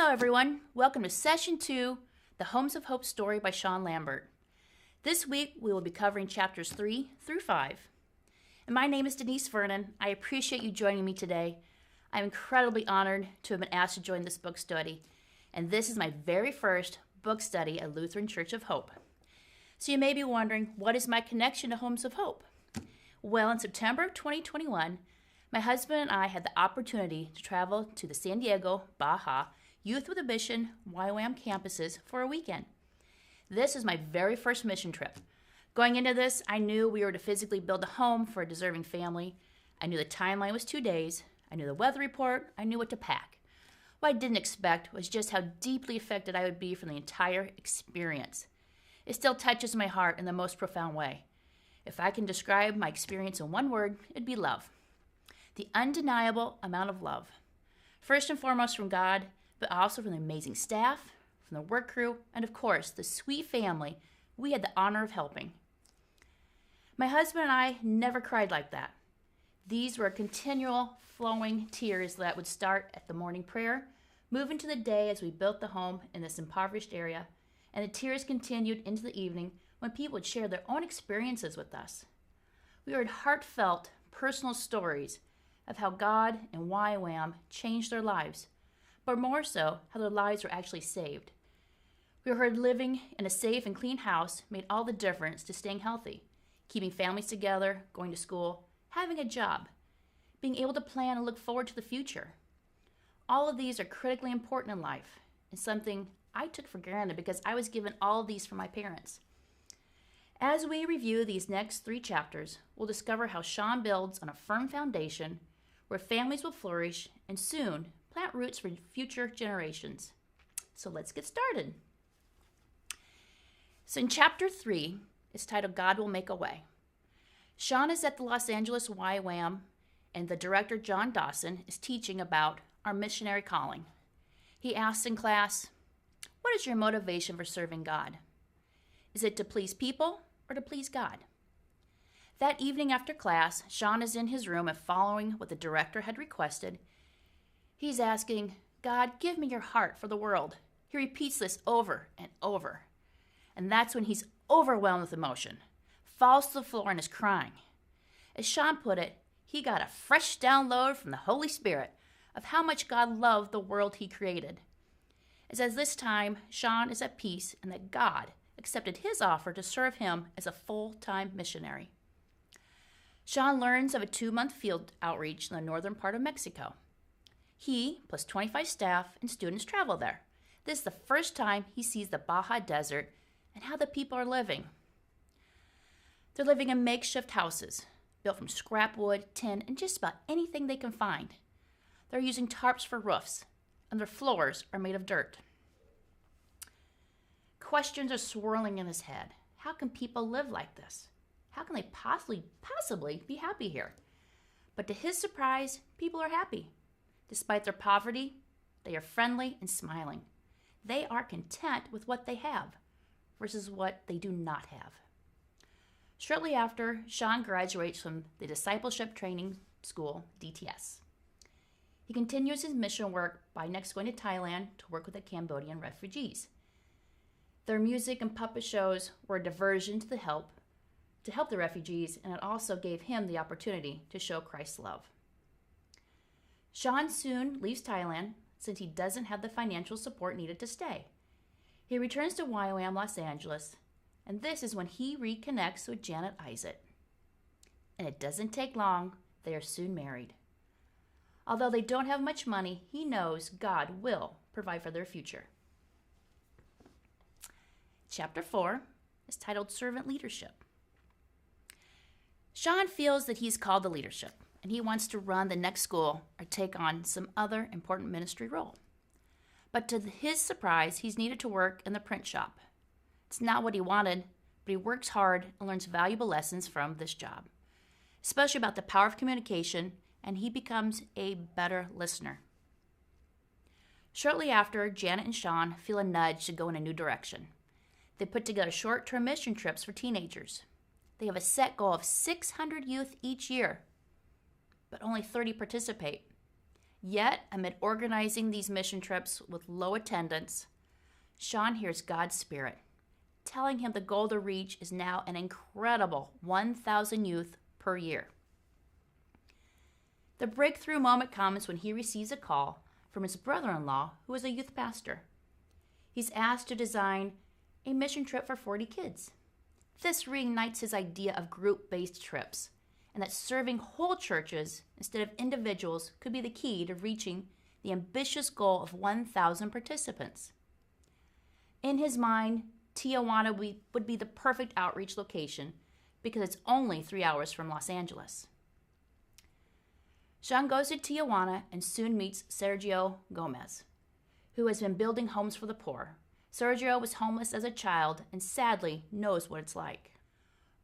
Hello, everyone. Welcome to Session 2, The Homes of Hope story by Sean Lambert. This week, we will be covering chapters 3 through 5. And my name is Denise Vernon. I appreciate you joining me today. I'm incredibly honored to have been asked to join this book study. And this is my very first book study at Lutheran Church of Hope. So you may be wondering, what is my connection to Homes of Hope? Well, in September of 2021, my husband and I had the opportunity to travel to the San Diego, Baja, Youth with a Mission, YWAM campuses for a weekend. This is my very first mission trip. Going into this, I knew we were to physically build a home for a deserving family. I knew the timeline was 2 days. I knew the weather report. I knew what to pack. What I didn't expect was just how deeply affected I would be from the entire experience. It still touches my heart in the most profound way. If I can describe my experience in one word, it'd be love. The undeniable amount of love. First and foremost from God, but also from the amazing staff, from the work crew, and of course, the sweet family we had the honor of helping. My husband and I never cried like that. These were continual flowing tears that would start at the morning prayer, move into the day as we built the home in this impoverished area, and the tears continued into the evening when people would share their own experiences with us. We heard heartfelt, personal stories of how God and YWAM changed their lives, but more so, how their lives were actually saved. We heard living in a safe and clean house made all the difference to staying healthy, keeping families together, going to school, having a job, being able to plan and look forward to the future. All of these are critically important in life, and something I took for granted because I was given all of these from my parents. As we review these next 3 chapters, we'll discover how Sean builds on a firm foundation where families will flourish and soon plant roots for future generations. So let's get started. So in chapter 3, it's titled God Will Make a Way. Sean is at the Los Angeles YWAM, and the director, John Dawson, is teaching about our missionary calling. He asks in class, what is your motivation for serving God? Is it to please people or to please God? That evening after class, Sean is in his room and following what the director had requested. He's asking, God, give me your heart for the world. He repeats this over and over. And that's when he's overwhelmed with emotion, falls to the floor and is crying. As Sean put it, he got a fresh download from the Holy Spirit of how much God loved the world he created. It's as this time, Sean is at peace and that God accepted his offer to serve him as a full-time missionary. Sean learns of a 2-month field outreach in the northern part of Mexico. He, plus 25 staff and students, travel there. This is the first time he sees the Baja Desert and how the people are living. They're living in makeshift houses, built from scrap wood, tin, and just about anything they can find. They're using tarps for roofs, and their floors are made of dirt. Questions are swirling in his head. How can people live like this? How can they possibly be happy here? But to his surprise, people are happy. Despite their poverty, they are friendly and smiling. They are content with what they have versus what they do not have. Shortly after, Sean graduates from the Discipleship Training School, DTS. He continues his mission work by next going to Thailand to work with the Cambodian refugees. Their music and puppet shows were a diversion to help the refugees, and it also gave him the opportunity to show Christ's love. Sean soon leaves Thailand since he doesn't have the financial support needed to stay. He returns to YWAM Los Angeles, and this is when he reconnects with Janet Isaac. And it doesn't take long, they are soon married. Although they don't have much money, he knows God will provide for their future. Chapter 4 is titled Servant Leadership. Sean feels that he's called to leadership, and he wants to run the next school or take on some other important ministry role. But to his surprise, he's needed to work in the print shop. It's not what he wanted, but he works hard and learns valuable lessons from this job, especially about the power of communication, and he becomes a better listener. Shortly after, Janet and Sean feel a nudge to go in a new direction. They put together short-term mission trips for teenagers. They have a set goal of 600 youth each year, but only 30 participate. Yet, amid organizing these mission trips with low attendance, Sean hears God's Spirit telling him the goal to reach is now an incredible 1,000 youth per year. The breakthrough moment comes when he receives a call from his brother-in-law, who is a youth pastor. He's asked to design a mission trip for 40 kids. This reignites his idea of group-based trips, and that serving whole churches instead of individuals could be the key to reaching the ambitious goal of 1,000 participants. In his mind, Tijuana would be the perfect outreach location because it's only 3 hours from Los Angeles. Sean goes to Tijuana and soon meets Sergio Gomez, who has been building homes for the poor. Sergio was homeless as a child and sadly knows what it's like.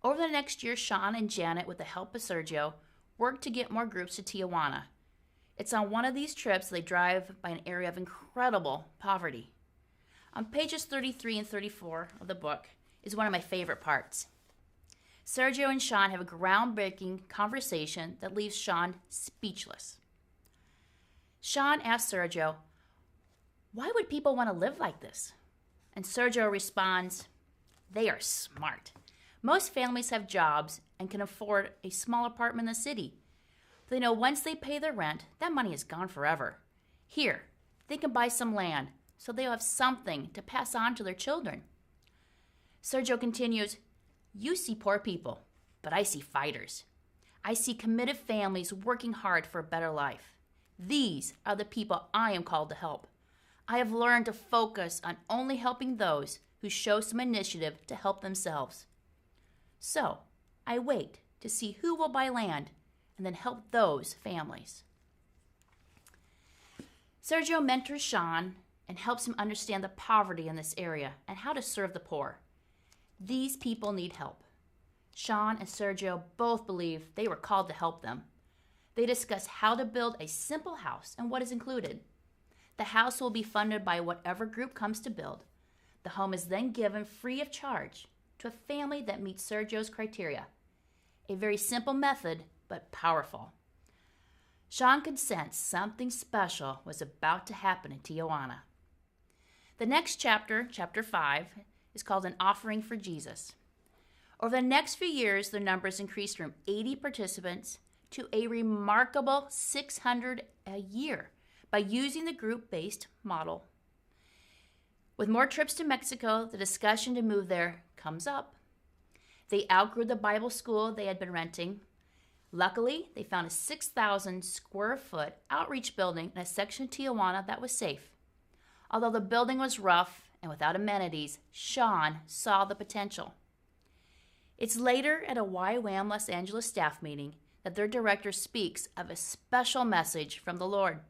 Over the next year, Sean and Janet, with the help of Sergio, work to get more groups to Tijuana. It's on one of these trips they drive by an area of incredible poverty. On pages 33 and 34 of the book is one of my favorite parts. Sergio and Sean have a groundbreaking conversation that leaves Sean speechless. Sean asks Sergio, "Why would people want to live like this?" And Sergio responds, "They are smart. Most families have jobs and can afford a small apartment in the city. They know once they pay their rent, that money is gone forever. Here, they can buy some land, so they'll have something to pass on to their children." Sergio continues, "You see poor people, but I see fighters. I see committed families working hard for a better life. These are the people I am called to help. I have learned to focus on only helping those who show some initiative to help themselves. So, I wait to see who will buy land and then help those families." Sergio mentors Sean and helps him understand the poverty in this area and how to serve the poor. These people need help. Sean and Sergio both believe they were called to help them. They discuss how to build a simple house and what is included. The house will be funded by whatever group comes to build. The home is then given free of charge to a family that meets Sergio's criteria. A very simple method, but powerful. Sean could sense something special was about to happen in Tijuana. The next chapter, chapter 5, is called An Offering for Jesus. Over the next few years, their numbers increased from 80 participants to a remarkable 600 a year by using the group-based model. With more trips to Mexico, the discussion to move there comes up. They outgrew the Bible school they had been renting. Luckily, they found a 6,000 square foot outreach building in a section of Tijuana that was safe. Although the building was rough and without amenities, Sean saw the potential. It's later at a YWAM Los Angeles staff meeting that their director speaks of a special message from the Lord.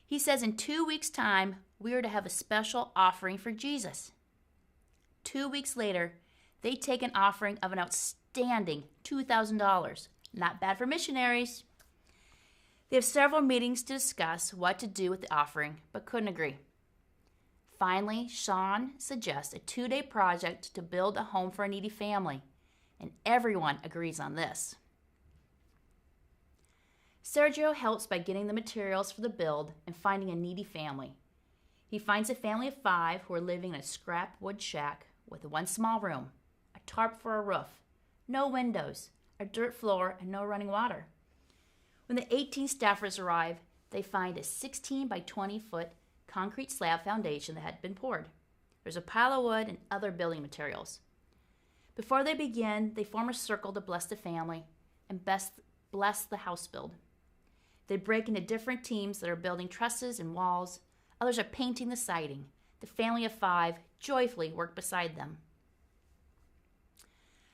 He says in 2 weeks' time, we are to have a special offering for Jesus. 2 weeks later, they take an offering of an outstanding $2,000. Not bad for missionaries. They have several meetings to discuss what to do with the offering, but couldn't agree. Finally, Sean suggests a 2-day project to build a home for a needy family, and everyone agrees on this. Sergio helps by getting the materials for the build and finding a needy family. He finds a family of 5 who are living in a scrap wood shack with one small room, a tarp for a roof, no windows, a dirt floor, and no running water. When the 18 staffers arrive, they find a 16 by 20 foot concrete slab foundation that had been poured. There's a pile of wood and other building materials. Before they begin, they form a circle to bless the family and bless the house build. They break into different teams that are building trusses and walls. Others are painting the siding. The family of 5 joyfully work beside them.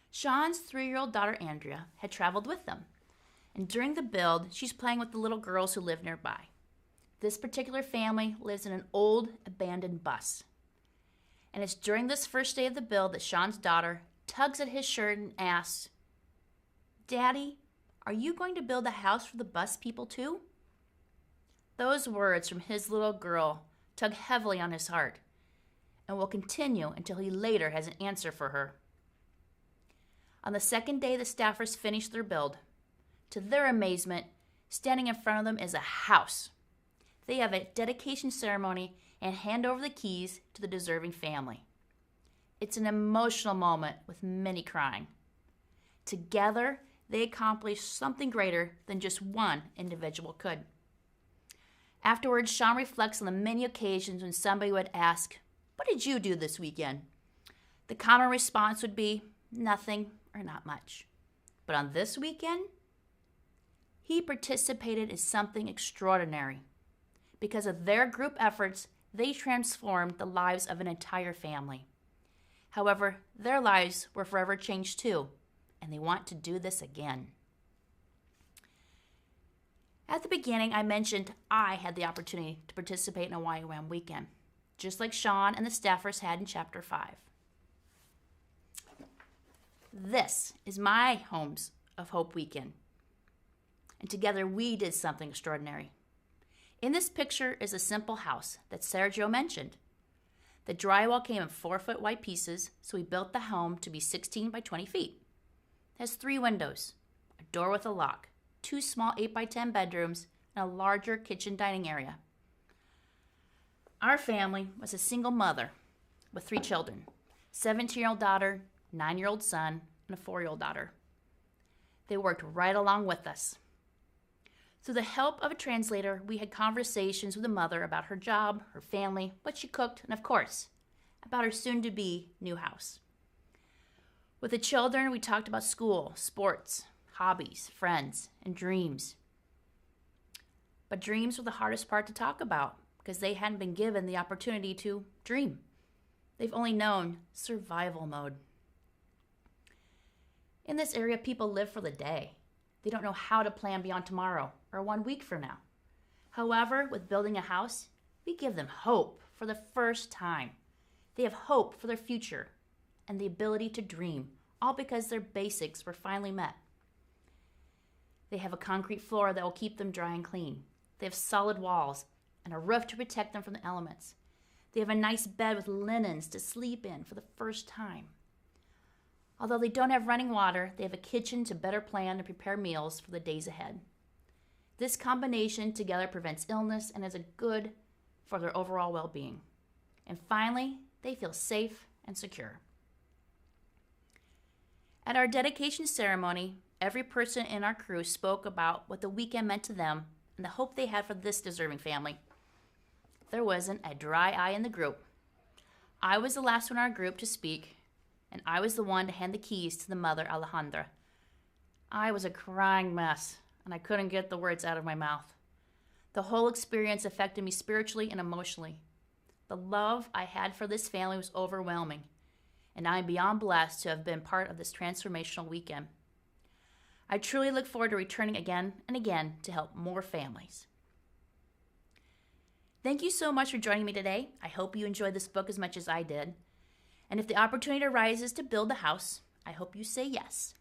Sean's 3-year-old daughter, Andrea, had traveled with them. And during the build, she's playing with the little girls who live nearby. This particular family lives in an old, abandoned bus. And it's during this first day of the build that Sean's daughter tugs at his shirt and asks, "Daddy, are you going to build a house for the bus people too?" Those words from his little girl tug heavily on his heart and will continue until he later has an answer for her. On the second day, the staffers finish their build. To their amazement, standing in front of them is a house. they have a dedication ceremony and hand over the keys to the deserving family. It's an emotional moment with many crying. Together, they accomplish something greater than just one individual could. Afterwards, Sean reflects on the many occasions when somebody would ask, "What did you do this weekend?" The common response would be, "Nothing or not much." But on this weekend, he participated in something extraordinary. Because of their group efforts, they transformed the lives of an entire family. However, their lives were forever changed too, and they want to do this again. At the beginning, I mentioned I had the opportunity to participate in a YWAM weekend, just like Sean and the staffers had in Chapter 5. This is my Homes of Hope weekend, and together we did something extraordinary. In this picture is a simple house that Sergio mentioned. The drywall came in 4-foot wide pieces, so we built the home to be 16 by 20 feet. It has 3 windows, a door with a lock, 2 small 8 by 10 bedrooms, and a larger kitchen dining area. Our family was a single mother with 3 children, 17-year-old daughter, 9-year-old son, and a 4-year-old daughter. They worked right along with us. Through the help of a translator, we had conversations with the mother about her job, her family, what she cooked, and of course, about her soon-to-be new house. With the children, we talked about school, sports, hobbies, friends, and dreams. But dreams were the hardest part to talk about because they hadn't been given the opportunity to dream. They've only known survival mode. In this area, people live for the day. They don't know how to plan beyond tomorrow or 1 week from now. However, with building a house, we give them hope for the first time. They have hope for their future and the ability to dream, all because their basics were finally met. They have a concrete floor that will keep them dry and clean. They have solid walls and a roof to protect them from the elements. They have a nice bed with linens to sleep in for the first time. Although they don't have running water, they have a kitchen to better plan and prepare meals for the days ahead. This combination together prevents illness and is good for their overall well-being. And finally, they feel safe and secure. At our dedication ceremony, every person in our crew spoke about what the weekend meant to them and the hope they had for this deserving family. There wasn't a dry eye in the group. I was the last one in our group to speak, and I was the one to hand the keys to the mother, Alejandra. I was a crying mess, and I couldn't get the words out of my mouth. The whole experience affected me spiritually and emotionally. The love I had for this family was overwhelming, and I am beyond blessed to have been part of this transformational weekend. I truly look forward to returning again and again to help more families. Thank you so much for joining me today. I hope you enjoyed this book as much as I did. And if the opportunity arises to build a house, I hope you say yes.